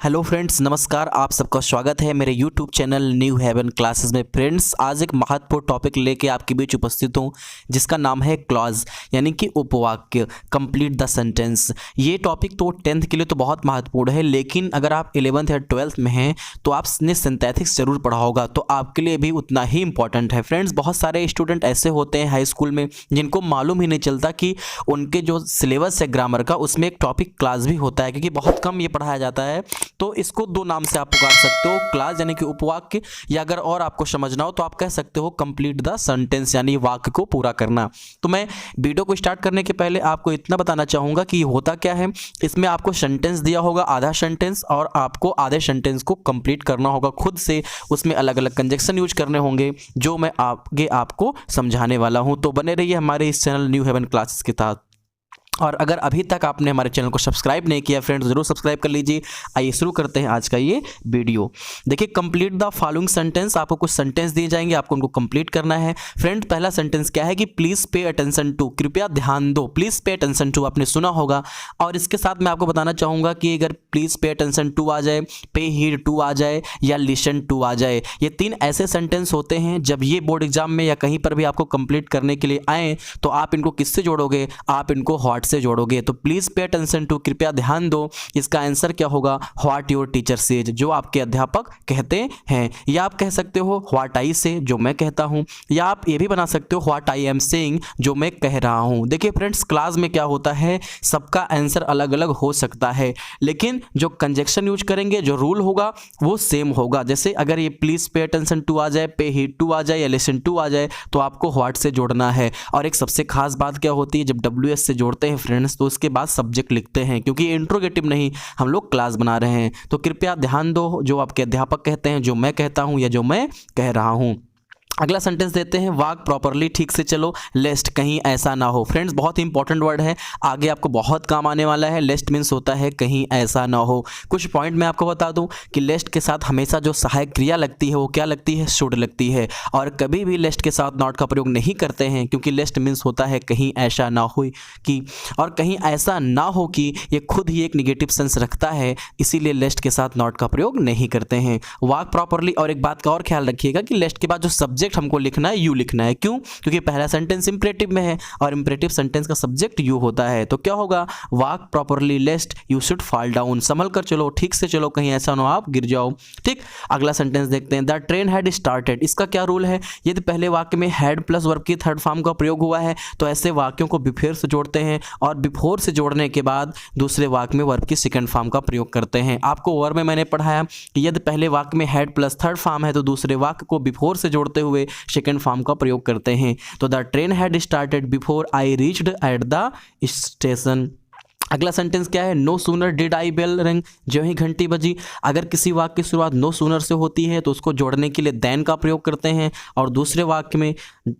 Hello friends, नमस्कार। आप सबका स्वागत है मेरे YouTube channel New Haven classes में। फ्रेंड्स, आज एक महत्वपूर्ण टॉपिक लेके आपके बीच उपस्थित हूँ जिसका नाम है क्लॉज यानी कि उपवाक्य, कंप्लीट द सेंटेंस। ये टॉपिक तो 10th के लिए तो बहुत महत्वपूर्ण है, लेकिन अगर आप 11th या 12th में हैं तो आपने सिंथेटिक्स जरूर पढ़ा होगा, तो आपके लिए भी उतना ही इंपॉर्टेंट है। फ्रेंड्स, बहुत सारे स्टूडेंट ऐसे होते हैं हाई स्कूल में जिनको मालूम ही नहीं चलता कि उनके जो सिलेबस है ग्रामर का, उसमें एक टॉपिक क्लॉज भी होता है, क्योंकि बहुत कम ये पढ़ाया जाता है। तो इसको दो नाम से आप पुकार सकते हो, क्लॉज यानी कि उपवाक्य, या अगर और आपको समझना हो तो आप कह सकते हो कंप्लीट द सेंटेंस यानी वाक्य को पूरा करना। तो मैं वीडियो को स्टार्ट करने के पहले आपको इतना बताना चाहूँगा कि ये होता क्या है। इसमें आपको सेंटेंस दिया होगा, आधा सेंटेंस, और आपको आधे सेंटेंस को कंप्लीट करना होगा खुद से। उसमें अलग अलग कंजक्शन यूज करने होंगे जो मैं आगे आपको समझाने वाला हूँ। तो बने रहिए हमारे इस चैनल न्यू हेवन क्लासेस के साथ। और अगर अभी तक आपने हमारे चैनल को सब्सक्राइब नहीं किया फ्रेंड्स, जरूर सब्सक्राइब कर लीजिए। आइए शुरू करते हैं आज का ये वीडियो। देखिए, कंप्लीट द फॉलोइंग सेंटेंस, आपको कुछ सेंटेंस दिए जाएंगे, आपको उनको कंप्लीट करना है। फ्रेंड, पहला सेंटेंस क्या है कि प्लीज पे अटेंशन टू, कृपया ध्यान दो। प्लीज पे अटेंशन टू आपने सुना होगा, और इसके साथ मैं आपको बताना चाहूँगा कि अगर प्लीज पे अटेंशन टू आ जाए, पे हीड टू आ जाए, या लिसन टू आ जाए, ये तीन ऐसे सेंटेंस होते हैं जब ये बोर्ड एग्जाम में या कहीं पर भी आपको कंप्लीट करने के लिए आए तो आप इनको किससे जोड़ोगे? आप इनको व्हाट से जोड़ोगे। तो प्लीज पे अटेंशन टू, कृपया ध्यान दो, इसका आंसर क्या होगा? व्हाट योर टीचर सेज, जो आपके अध्यापक कहते हैं। या आप कह सकते हो व्हाट आई से, जो मैं कहता हूं। या आप ये भी बना सकते हो व्हाट आई एम सेइंग, जो मैं कह रहा हूं। देखिए फ्रेंड्स, क्लास में क्या होता है, सबका आंसर अलग अलग हो सकता है, लेकिन जो कंजक्शन यूज करेंगे, जो रूल होगा वो सेम होगा। जैसे अगर ये प्लीज पे अटेंशन टू आ जाए, पे हीड टू आ जाए, या लिसन टू आ जाए, तो आपको व्हाट से जोड़ना है। और एक सबसे खास बात क्या होती है, जब WS से जोड़ते हैं फ्रेंड्स तो उसके बाद सब्जेक्ट लिखते हैं, क्योंकि इंट्रोगेटिव नहीं, हम लोग क्लास बना रहे हैं। तो कृपया ध्यान दो, जो आपके अध्यापक कहते हैं, जो मैं कहता हूं, या जो मैं कह रहा हूं। अगला सेंटेंस देते हैं, वाक प्रॉपरली, ठीक से चलो, लेस्ट कहीं ऐसा ना हो। फ्रेंड्स, बहुत ही इंपॉर्टेंट वर्ड है, आगे आपको बहुत काम आने वाला है। लेस्ट मीन्स होता है कहीं ऐसा ना हो। कुछ पॉइंट मैं आपको बता दूं कि लेस्ट के साथ हमेशा जो सहायक क्रिया लगती है वो क्या लगती है? शुड लगती है। और कभी भी लेस्ट के साथ नॉट का प्रयोग नहीं करते हैं, क्योंकि लेस्ट मीन्स होता है कहीं ऐसा ना हो कि, और कहीं ऐसा ना हो कि ये खुद ही एक निगेटिव सेंस रखता है, इसीलिए लेस्ट के साथ नॉट का प्रयोग नहीं करते हैं। वाक प्रॉपरली, और एक बात का और ख्याल रखिएगा कि लेस्ट के बाद जो सब्जेक्ट हमको लिखना है, यू लिखना है। क्यों? क्योंकि पहला सेंटेंस इंपरेटिव में है और इंपरेटिव सेंटेंस का सब्जेक्ट यू होता है। तो क्या होगा? Walk properly, lest you should fall down, संभल कर चलो, ठीक से चलो, कहीं ऐसा ना हो आप गिर जाओ। ठीक, अगला सेंटेंस देखते हैं, द ट्रेन हैड स्टार्टेड। इसका क्या रूल है? यदि पहले वाक्य में हैड प्लस वर्ब की थर्ड फॉर्म का प्रयोग हुआ है तो ऐसे वाक्यों को बिफोर से जोड़ते हैं, और बिफोर से जोड़ने के बाद दूसरे वाक्य में वर्ब की सेकंड फॉर्म का प्रयोग करते हैं। आपको वर्ब में मैंने पढ़ाया कि यदि पहले वाक्य में हैड प्लस थर्ड फॉर्म है तो दूसरे वाक्य को बिफोर से जोड़ते हुए सेकेंड फॉर्म का प्रयोग करते हैं। तो the train had started before I reached at the station. अगला सेंटेंस क्या है? No sooner did I bell ring, जो ही घंटी बजी। अगर किसी वाक्य की शुरुआत नो सूनर से होती है तो उसको जोड़ने के लिए देन का प्रयोग करते हैं, और दूसरे वाक्य में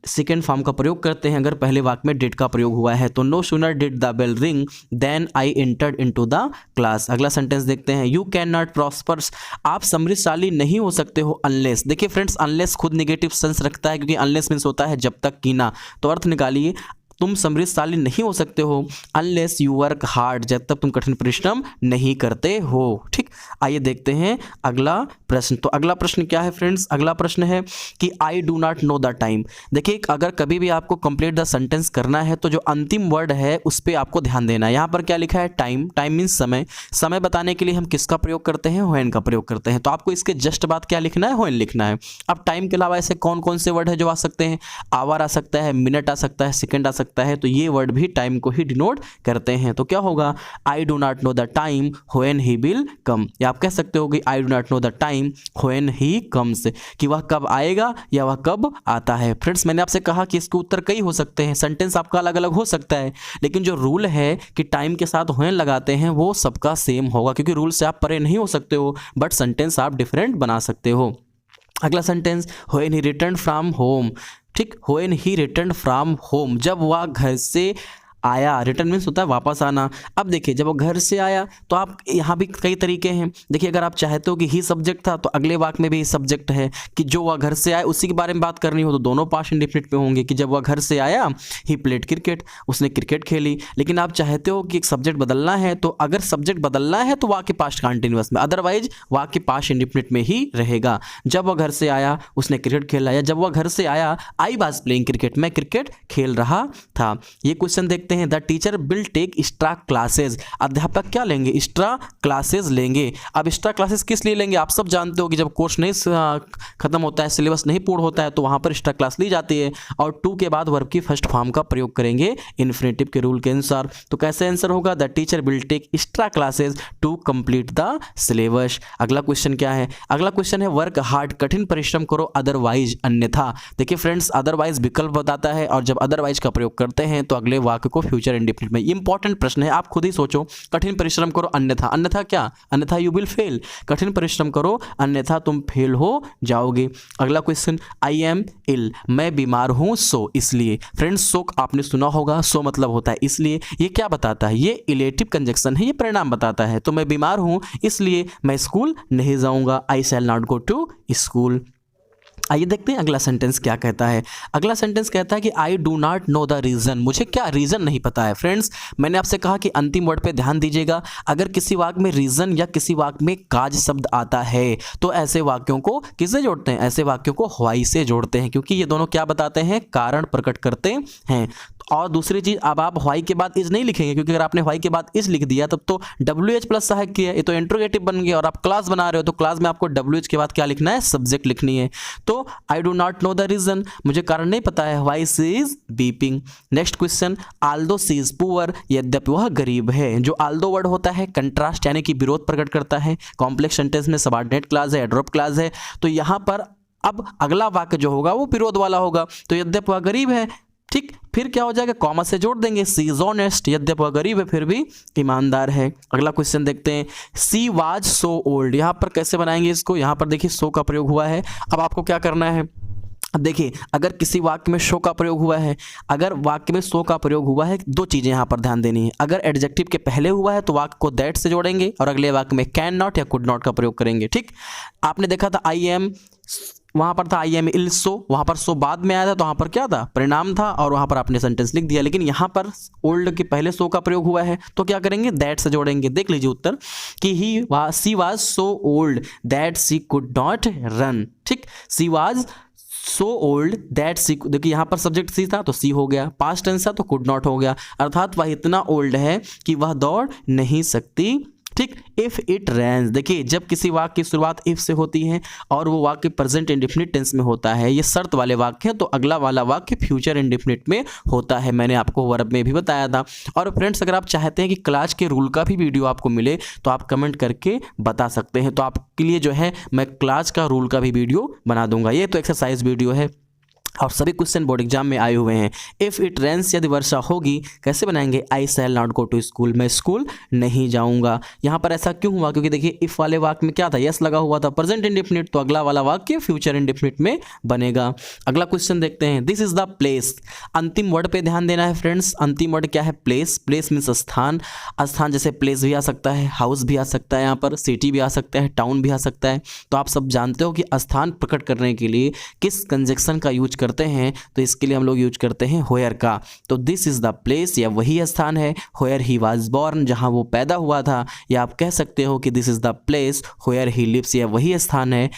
सेकेंड फॉर्म का प्रयोग करते हैं अगर पहले वाक्य में डिड का प्रयोग हुआ है। तो no sooner did the bell ring then I entered into the class. अगला सेंटेंस देखते हैं, यू कैन नॉट प्रॉस्पर्स, आप समृद्धशाली नहीं हो सकते हो अनलेस। देखिए फ्रेंड्स, अनलेस खुद निगेटिव सेंस रखता है, क्योंकि अनलेस मीन्स होता है जब तक कि ना। तो अर्थ निकालिए, तुम समृद्धशाली नहीं हो सकते हो अनलेस यू वर्क हार्ड, जब तक तुम कठिन परिश्रम नहीं करते हो। ठीक, आइए देखते हैं अगला प्रश्न। तो अगला प्रश्न क्या है फ्रेंड्स? अगला प्रश्न है कि आई do not know the time. देखिए, अगर कभी भी आपको कंप्लीट द सेंटेंस करना है तो जो अंतिम वर्ड है उस पर आपको ध्यान देना है। यहाँ पर क्या लिखा है? टाइम। टाइम मीन्स समय। समय बताने के लिए हम किसका प्रयोग करते हैं? व्हेन का प्रयोग करते हैं। तो आपको इसके जस्ट बाद क्या लिखना है? व्हेन लिखना है। अब टाइम के अलावा ऐसे कौन कौन से वर्ड है जो आ सकते हैं? आवर आ सकता है, मिनट आ सकता है, सेकेंड आ सकता है। तो ये वर्ड भी टाइम को ही डिनोट करते हैं। तो क्या होगा? आई do not know the time when he will come, या आप कह सकते हो कि आई do not know the time when he comes, कि वह कब आएगा या वह कब आता है। फ्रेंड्स, मैंने आपसे कहा कि इसके उत्तर कई हो सकते हैं, सेंटेंस आपका अलग अलग हो सकता है, लेकिन जो रूल है कि टाइम के साथ व्हेन लगाते हैं वो सबका सेम होगा, क्योंकि रूल से आप परे नहीं हो सकते हो, बट सेंटेंस आप डिफरेंट बना सकते हो। अगला sentence, when he return from home. ठीक, when he return from home, जब वह घर से आया, रिटर्न मीन्स होता है वापस आना। अब देखिए जब वो घर से आया तो आप यहाँ भी कई तरीके हैं। देखिए अगर आप चाहते हो कि ही सब्जेक्ट था तो अगले वाक्य में भी सब्जेक्ट है कि जो वह घर से आया उसी के बारे में बात करनी हो तो दोनों पास्ट इंडेफिनिट में होंगे कि जब वह घर से आया ही प्लेड क्रिकेट, उसने क्रिकेट खेली। लेकिन आप चाहते हो कि एक सब्जेक्ट बदलना है तो अगर सब्जेक्ट बदलना है तो वाक्य पास्ट कंटिन्यूअस में, अदरवाइज वाक्य पास्ट इंडेफिनिट में ही रहेगा। जब वह घर से आया उसने क्रिकेट खेला, या जब वह घर से आया आई वाज प्लेइंग क्रिकेट, मैं क्रिकेट खेल रहा था। ये क्वेश्चन देखते हैं। The teacher will take extra classes, अध्यापक क्या लेंगे? एक्स्ट्रा क्लासेज लेंगे। अब एक्स्ट्रा क्लासेस किस लिए लेंगे? आप सब जानते हो कि जब कोर्स नहीं खत्म होता है, सिलेबस नहीं पूर्ण होता है तो वहां पर एक्स्ट्रा क्लास ली जाती है। और टू के बाद वर्ब की फर्स्ट फॉर्म का प्रयोग करेंगे इन्फिनेटिव के रूल के अनुसार। तो कैसे आंसर होगा? The teacher will take extra classes to complete the syllabus. अगला क्वेश्चन क्या है? अगला क्वेश्चन है वर्क हार्ड, कठिन परिश्रम करो, अदरवाइज अन्यथा। देखिए फ्रेंड्स अदरवाइज विकल्प बताता है और जब अदरवाइज का प्रयोग करते हैं तो अगले वाक्य को फ्यूचर इंडेफिनिट में। इंपॉर्टेंट प्रश्न है, आप खुद ही सोचो। कठिन परिश्रम करो अन्यथा, अन्यथा क्या? अन्यथा यू विल फेल। कठिन परिश्रम करो अन्यथा तुम फेल हो जाओगे। अगला क्वेश्चन आई एम इल, मैं बीमार हूं सो इसलिए। फ्रेंड्स सो आपने सुना होगा, सो मतलब होता है इसलिए। ये क्या बताता है? ये इलेटिव कंजक्शन है, ये परिणाम बताता है। तो मैं बीमार हूं इसलिए मैं स्कूल नहीं जाऊंगा, I shall not go to school. आइए देखते हैं अगला सेंटेंस क्या कहता है। अगला सेंटेंस कहता है कि आई do not know the reason, मुझे क्या रीज़न नहीं पता है। फ्रेंड्स मैंने आपसे कहा कि अंतिम वर्ड पे ध्यान दीजिएगा। अगर किसी वाक्य में रीज़न या किसी वाक्य में काज शब्द आता है तो ऐसे वाक्यों को किससे जोड़ते हैं? ऐसे वाक्यों को व्हाई से जोड़ते हैं, क्योंकि ये दोनों क्या बताते हैं? कारण प्रकट करते हैं। और दूसरी चीज़, अब आप व्हाई के बाद इज नहीं लिखेंगे, क्योंकि अगर आपने व्हाई के बाद इज लिख दिया तब तो WH प्लस सहायक की है, ये तो इंट्रोगेटिव बन गया। और आप क्लास बना रहे हो तो क्लास में आपको WH के बाद क्या लिखना है? सब्जेक्ट लिखनी है। तो I do not know the reason, मुझे कारण नहीं पता है, why she is weeping. Next question, although she is poor, यद्यपि वह गरीब है। जो आल्दो वर्ड होता है कंट्रास्ट यानी कि विरोध प्रकट करता है। कॉम्प्लेक्स सेंटेंस में सबऑर्डिनेट क्लॉज है, एडवर्ब क्लॉज है। तो यहाँ पर अब अगला वाक्य जो होगा वो विरोध वाला होगा। तो यद्यपि वह गरीब है, ठीक, फिर क्या हो जाएगा? कॉमा से जोड़ देंगे, सी इज ऑनेस्ट, यद्यपि वह गरीब है फिर भी ईमानदार है। अगला क्वेश्चन देखते हैं, सी वाज सो ओल्ड, यहाँ पर कैसे बनाएंगे इसको? यहाँ पर देखिए सो का प्रयोग हुआ है। अब आपको क्या करना है? अब देखिए अगर किसी वाक्य में शो का प्रयोग हुआ है, अगर वाक्य में सो का प्रयोग हुआ है, दो चीज़ें यहाँ पर ध्यान देनी है। अगर एडजेक्टिव के पहले हुआ है तो वाक्य को दैट से जोड़ेंगे और अगले वाक्य में कैन नॉट या कुड नॉट का प्रयोग करेंगे। ठीक, आपने देखा था आई एम, वहाँ पर था आई एम इल सो, वहाँ पर सो बाद में आया था तो वहाँ पर क्या था? परिणाम था और वहाँ पर आपने सेंटेंस लिख दिया। लेकिन यहाँ पर ओल्ड के पहले सो का प्रयोग हुआ है तो क्या करेंगे? दैट से जोड़ेंगे। देख लीजिए उत्तर कि she was so old that she could not run. ठीक, she was so old that she, देखिए यहाँ पर सब्जेक्ट सी था तो सी हो गया, पास्ट टेंस था तो कुड नॉट हो गया, अर्थात वह इतना ओल्ड है कि वह दौड़ नहीं सकती। ठीक, इफ इट रेन्स, देखिए जब किसी वाक्य की शुरुआत इफ से होती है और वो वाक्य प्रेजेंट इंडेफिनिट टेंस में होता है, ये शर्त वाले वाक्य हैं, तो अगला वाला वाक्य फ्यूचर इंडेफिनिट में होता है। मैंने आपको वर्ब में भी बताया था। और फ्रेंड्स अगर आप चाहते हैं कि क्लास के रूल का भी वीडियो आपको मिले तो आप कमेंट करके बता सकते हैं, तो आपके लिए जो है मैं क्लास का रूल का भी वीडियो बना दूंगा। ये तो एक्सरसाइज वीडियो है और सभी क्वेश्चन बोर्ड एग्जाम में आए हुए हैं। इफ़ इट रेन्स, यदि वर्षा होगी, कैसे बनाएंगे? I shall not go to school, मैं स्कूल नहीं जाऊंगा। यहाँ पर ऐसा क्यों हुआ? क्योंकि देखिए इफ वाले वाक्य में क्या था? यस लगा हुआ था, प्रेजेंट इंडेफिनिट, तो अगला वाला वाक्य फ्यूचर इंडेफिनिट में बनेगा। अगला क्वेश्चन देखते हैं, दिस इज द प्लेस, अंतिम वर्ड पे ध्यान देना है फ्रेंड्स। अंतिम वर्ड क्या है? प्लेस। प्लेस मीन्स स्थान। स्थान जैसे प्लेस भी आ सकता है, हाउस भी आ सकता है, यहाँ पर सिटी भी आ सकता है, टाउन भी आ सकता है। तो आप सब जानते हो कि स्थान प्रकट करने के लिए किस कंजक्शन का यूज करते हैं? तो इसके लिए हम लोग यूज करते हैं व्हेयर का। तो दिस इज द प्लेस, या वही स्थान है व्हेयर ही वाज बोर्न, जहां वो पैदा हुआ था। या आप कह सकते हो कि this is the place where he lives, या वही स्थान है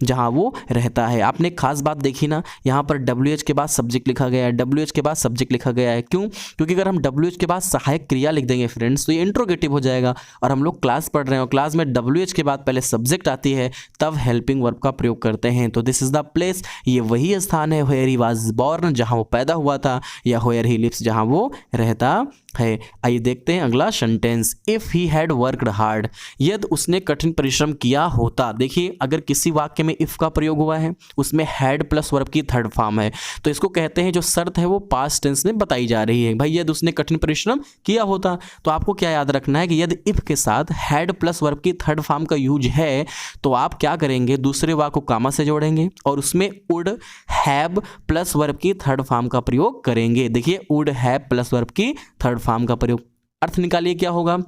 जहाँ वो रहता है। आपने एक खास बात देखी ना, यहाँ पर WH के बाद सब्जेक्ट लिखा गया है, WH के बाद सब्जेक्ट लिखा गया है। क्यों? क्योंकि अगर हम WH के बाद सहायक क्रिया लिख देंगे फ्रेंड्स तो ये इंट्रोगेटिव हो जाएगा। और हम लोग क्लास पढ़ रहे हैं और क्लास में WH के बाद पहले सब्जेक्ट आती है, तब हेल्पिंग वर्ब का प्रयोग करते हैं। तो दिस इज द प्लेस, ये वही स्थान है व्हेयर ही वाज बोर्न, जहाँ वो पैदा हुआ था, या व्हेयर ही लिव्स, जहाँ वो रहता है। आइए देखते हैं अगला sentence, if he had worked hard, यदि उसने कठिन परिश्रम किया होता। देखिए अगर किसी वाक्य में इफ़ का प्रयोग हुआ है उसमें हैड प्लस वर्ब की थर्ड फॉर्म है, तो इसको कहते हैं जो शर्त है वो पास्ट टेंस में बताई जा रही है। भाई यदि उसने कठिन परिश्रम किया होता, तो आपको क्या याद रखना है कि यदि इफ़ के साथ हैड प्लस वर्ब की थर्ड फॉर्म का यूज है तो आप क्या करेंगे, दूसरे वाक्य को कामा से जोड़ेंगे और उसमें वुड हैव प्लस वर्ब की थर्ड फॉर्म का प्रयोग करेंगे। देखिए वुड हैव प्लस वर्ब की थर्ड फॉर्म का प्रयोग, अर्थ निकालिए क्या होगा,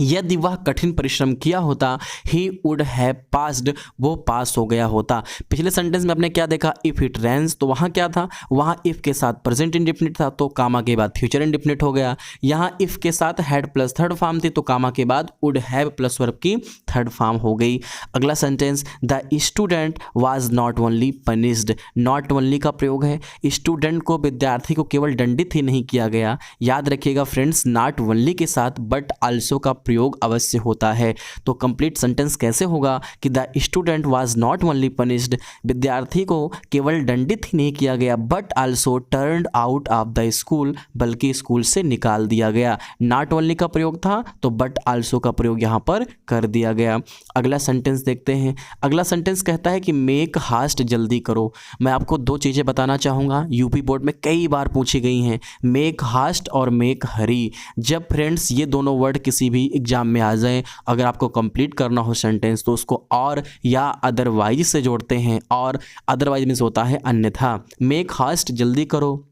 यदि वह कठिन परिश्रम किया होता, ही वुड हैव पास्ड, वो पास हो गया होता। पिछले सेंटेंस में आपने क्या देखा, इफ इट रेन्स, तो वहाँ क्या था, वहाँ इफ के साथ प्रेजेंट इंडेफिनिट था तो कामा के बाद फ्यूचर इंडेफिनिट हो गया। यहाँ इफ के साथ हैड प्लस थर्ड फॉर्म थी तो कामा के बाद वुड हैव प्लस वर्ब की थर्ड फॉर्म हो गई। अगला sentence, the student was not only punished, not only का प्रयोग है, स्टूडेंट को विद्यार्थी को केवल दंडित ही नहीं किया गया। याद रखिएगा फ्रेंड्स, नॉट ओनली के साथ बट आल्सो का प्रयोग अवश्य होता है। तो कंप्लीट सेंटेंस कैसे होगा कि the student was not only punished, विद्यार्थी को केवल दंडित ही नहीं किया गया but also turned out of the school, बल्कि स्कूल से निकाल दिया गया। नॉट ओनली का प्रयोग था तो बट आल्सो का प्रयोग यहाँ पर कर दिया गया। अगला सेंटेंस देखते हैं। अगला सेंटेंस कहता है कि मेक हास्ट, जल्दी करो। मैं आपको दो चीज़ें बताना चाहूँगा, यूपी बोर्ड में कई बार पूछी गई हैं, मेक हास्ट और मेक हरी। जब फ्रेंड्स ये दोनों वर्ड किसी भी एग्जाम में आ जाएं, अगर आपको कंप्लीट करना हो सेंटेंस तो उसको और या अदरवाइज से जोड़ते हैं, और अदरवाइज मीन्स होता है अन्यथा। मेक हास्ट, जल्दी करो,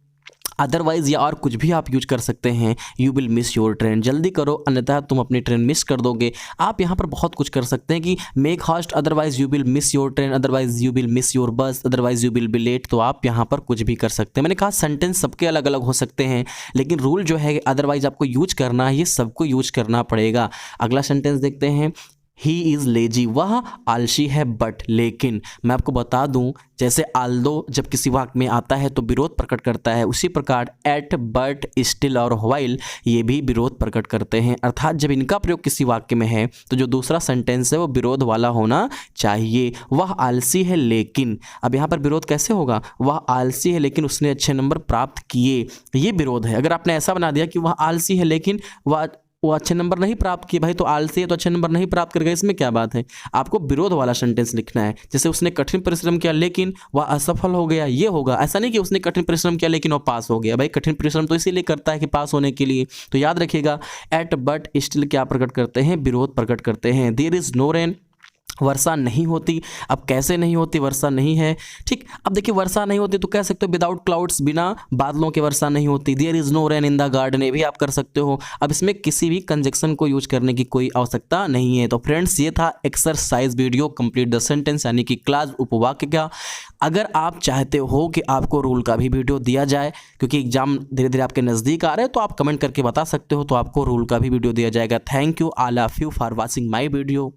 अदरवाइज या और कुछ भी आप यूज कर सकते हैं, you will miss your train, जल्दी करो अन्यथा तुम अपनी ट्रेन मिस कर दोगे। आप यहाँ पर बहुत कुछ कर सकते हैं कि make haste, otherwise you will miss your train, otherwise you will miss your bus, otherwise you will be late. तो आप यहाँ पर कुछ भी कर सकते हैं। मैंने कहा सेंटेंस सबके अलग अलग हो सकते हैं, लेकिन रूल जो है अदरवाइज आपको यूज करना है, ये सबको यूज करना पड़ेगा। अगला सेंटेंस देखते हैं, ही इज़ लेजी, वह आलसी है बट, लेकिन। मैं आपको बता दूं, जैसे आल्दो जब किसी वाक्य में आता है तो विरोध प्रकट करता है, उसी प्रकार एट, बट, स्टिल और व्हाइल ये भी विरोध प्रकट करते हैं। अर्थात जब इनका प्रयोग किसी वाक्य में है तो जो दूसरा सेंटेंस है वो विरोध वाला होना चाहिए। वह आलसी है लेकिन, अब यहाँ पर विरोध कैसे होगा, वह आलसी है लेकिन उसने अच्छे नंबर प्राप्त किए, ये विरोध है। अगर आपने ऐसा बना दिया कि वह आलसी है लेकिन वो अच्छे नंबर नहीं प्राप्त किए, भाई तो आलसी है तो अच्छे नंबर नहीं प्राप्त कर गए, इसमें क्या बात है। आपको विरोध वाला सेंटेंस लिखना है। जैसे उसने कठिन परिश्रम किया लेकिन वह असफल हो गया, ये होगा। ऐसा नहीं कि उसने कठिन परिश्रम किया लेकिन वह पास हो गया। भाई कठिन परिश्रम तो इसीलिए करता है कि पास होने के लिए। तो याद रखिएगा, एट, बट, स्टिल क्या प्रकट करते हैं, विरोध प्रकट करते हैं। देयर इज नो रेन, वर्षा नहीं होती। अब कैसे नहीं होती, वर्षा नहीं है, ठीक। अब देखिए वर्षा नहीं होती तो कह सकते हो विदाउट क्लाउड्स, बिना बादलों के वर्षा नहीं होती। There is no rain in the garden, ये भी आप कर सकते हो। अब इसमें किसी भी कंजक्शन को यूज करने की कोई आवश्यकता नहीं है। तो फ्रेंड्स ये था exercise video complete the sentence यानी कि क्लास उपवाक्य का। अगर आप चाहते हो कि आपको रूल का भी वीडियो दिया जाए, क्योंकि एग्जाम धीरे धीरे आपके नज़दीक आ रहे हैं, तो आप कमेंट करके बता सकते हो, तो आपको रूल का भी वीडियो दिया जाएगा। Thank you all of you for watching my video.